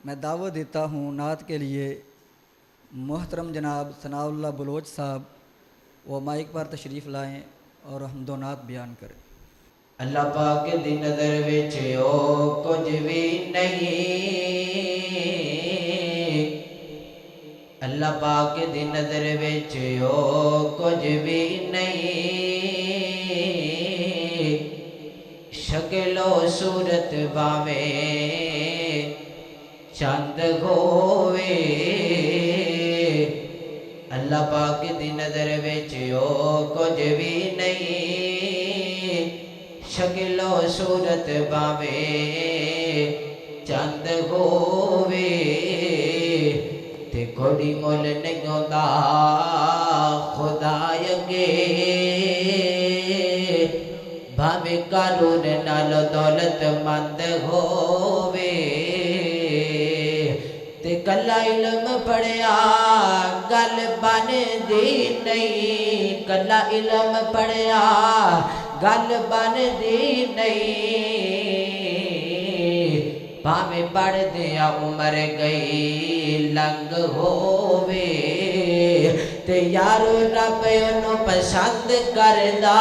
میں دعوت دیتا ہوں نعت کے لیے محترم جناب ثناء اللہ بلوچ صاحب وہ مائک پر تشریف لائیں اور حمد و نعت بیان کریں۔ اللہ پاک دی نظر وچ او کچھ بھی نہیں، اللہ پاک دی نظر وچ او کچھ بھی نہیں، شکل و صورت باویں چند ہووے، اللہ پاک دی نظر وچ او کچھ بھی نہیں، شکل و صورت باویں چند ہووے، تے کوئی مول نہیں ہوندا خدا اگے، بھاویں قارون نال دولت مند ہووے، تے کلا علم پڑھیا گل بن دی نہیں، کلا علم پڑھیا گل بن دی نہیں، بھاویں پڑھ دیا عمر گئی لنگ ہووے، تے یارو رب انہوں پسند کردا،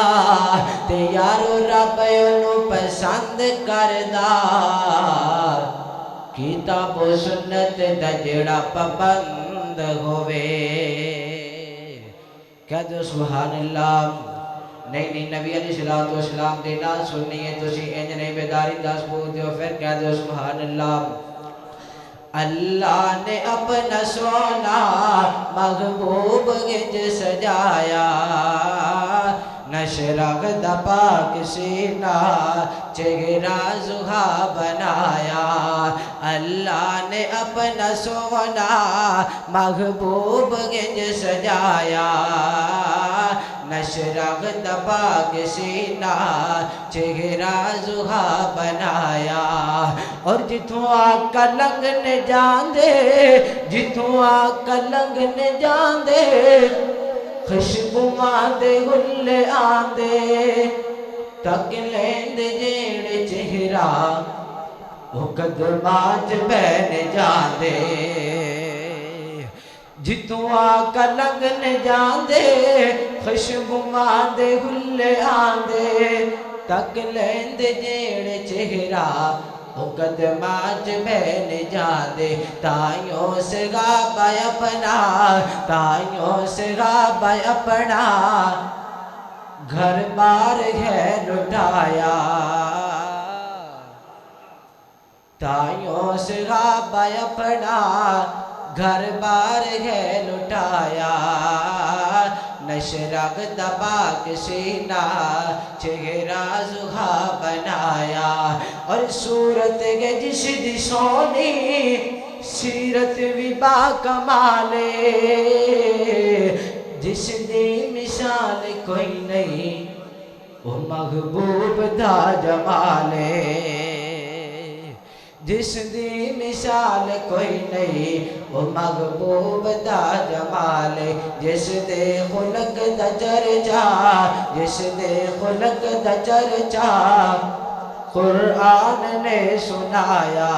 تے یارو رب انہوں پسند کردا، کتاب و سنت دا جڑا پابند ہووے۔ کہہ دو سبحان اللہ۔ نہیں نبی علیہ السلام دے نال سننی ہے تسی انج نہیں بیداری دس بول دیو پھر کہہ دو سبحان اللہ۔ اللہ نے اپنا سونا محبوب گنج سجایا، نشرغ دا پاک سینہ چہرہ زہا بنایا، اللہ نے اپنا سونا محبوب گنج سجایا، نشرغ دا پاک سینہ چہرہ زہا بنایا، اور جتوں آقا لنگن جاندے، جتوں آقا لنگن جاندے، خوشبواں دے گل آندے، تک لیند جیڑ چہرہ وہ قدماں چ بہن جاندے، جتوں آقا لنگن جاندے، خوشبواں دے گل آندے، تک لیند جیڑ چہرہ وہ قدماں چ بہن جاندے، تائیوں سے غابہ اپنا، تائیوں سے غابہ اپنا، گھر بار ہے لٹایا، تائیوں سے غابہ اپنا، گھر بار ہے لٹایا، نشرغ دا پاک سینہ چہرہ زہا بنایا، اور صورت کے جس دی سونی سیرت بھی با کمالے، جس دی مثال کوئی نہیں وہ محبوب دا جمالے، جس دی مثال کوئی نہیں وہ محبوب دا جمال، جس دے خلق دا چرچا، جس دے خلق دا چرچا قرآن نے سنایا،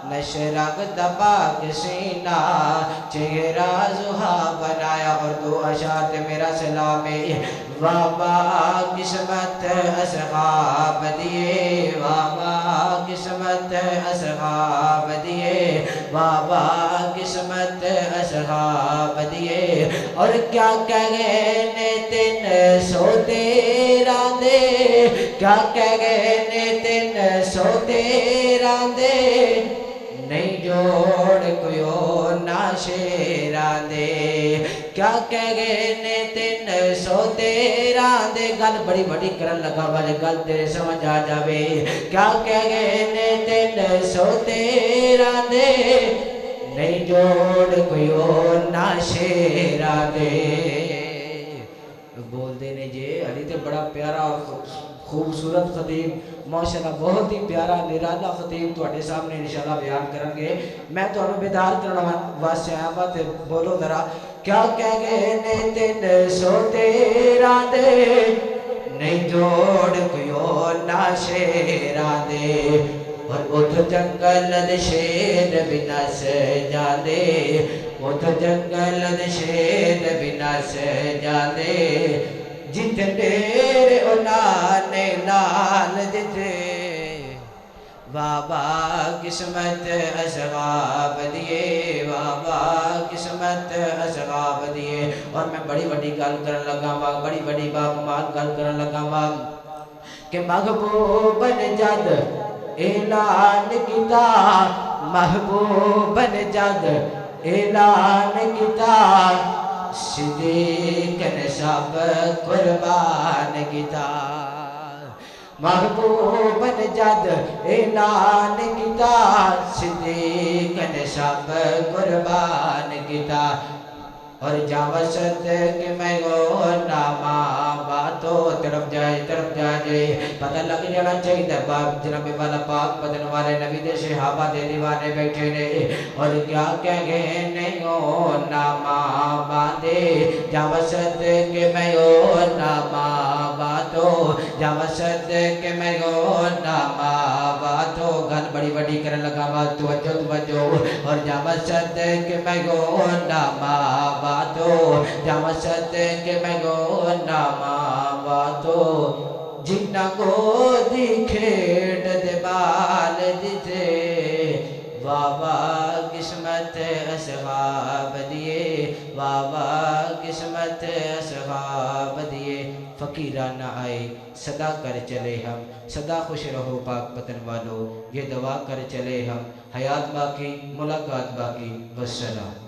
نشرغ دا پاک سینہ چہرہ زہا بنایا، اور دو اشارت میرا سلام ہے، واہ واہ قسمت اصحاب دیے، واہ واہ قسمت اصحاب دیے، واہ واہ قسمت اصحاب دیے، اور کیا کہنے 313 دے، کیا کہنے 313 دے، نہیں جوڑ کوئی نہ شیران دے، کیا کہنے 313 دے، گل بڑی بڑی کرن لگا والے گل تیرے سمجھ آ جاوے، کیا کہنے 313 دے، نہیں جوڑ کوئی نہ شیران دے۔ بول دینے جے علی تے بڑا پیارا خوبصورت خطیب، ماشاءاللہ بہت ہی پیارا نرالا خطیب تواڈے سامنے انشاءاللہ بیان کریں گے، میں تانوں بیدار کرنا واسطے آیا ہاں، تے بولو ذرا، کیا کہنے 313 دے، نہیں جوڑ کوئی نہ شیران دے، اور اتھ جنگل دے شیر بھی نس جاندے اتھ جنگل دے شیر بھی نس جاندے جتھے ڈیرے انہاں نے لال دتے واہ واہ قسمت اصحاب دیے واہ واہ قسمت اصحاب دیے اور میں بڑی بڑی گل کرن لگا وا بڑی بڑی باکمال گل کرن لگا وا کہ محبوب نے جد اعلان کیتا محبوب نے جد اعلان کیتا صدیق نے سب قربان کیتا محبوب نے جد اعلان کیتا صدیق نے سب قربان کیتا اور جاوشت کہ میں گو ناما باتوں طرف جائے پتہ لگ جانا چاہیے باپ جناب والا پاک بدن والے نبی دے صحابہ دے دیوانے بیٹھے نے اور کیا کہہ گئے نہیں ہو ناما باندے جاوشت کہ میں گو ناما باتوں جاوشت کہ میں گو ناما باتوں گل بڑی بڑی کرن لگا بات توجہ اور جاوشت کہ میں گو ناما باتو جامشت کے میں گو ناما باتو جنہ کو دی کھیڑ دے بال دیتے واہ واہ قسمت اصحاب دیے واہ واہ قسمت اصحاب دیے فقیرانہ آئے صدا کر چلے ہم صدا خوش رہو پاک وطن والو یہ دعا کر چلے ہم حیات باقی ملاقات باقی والسلام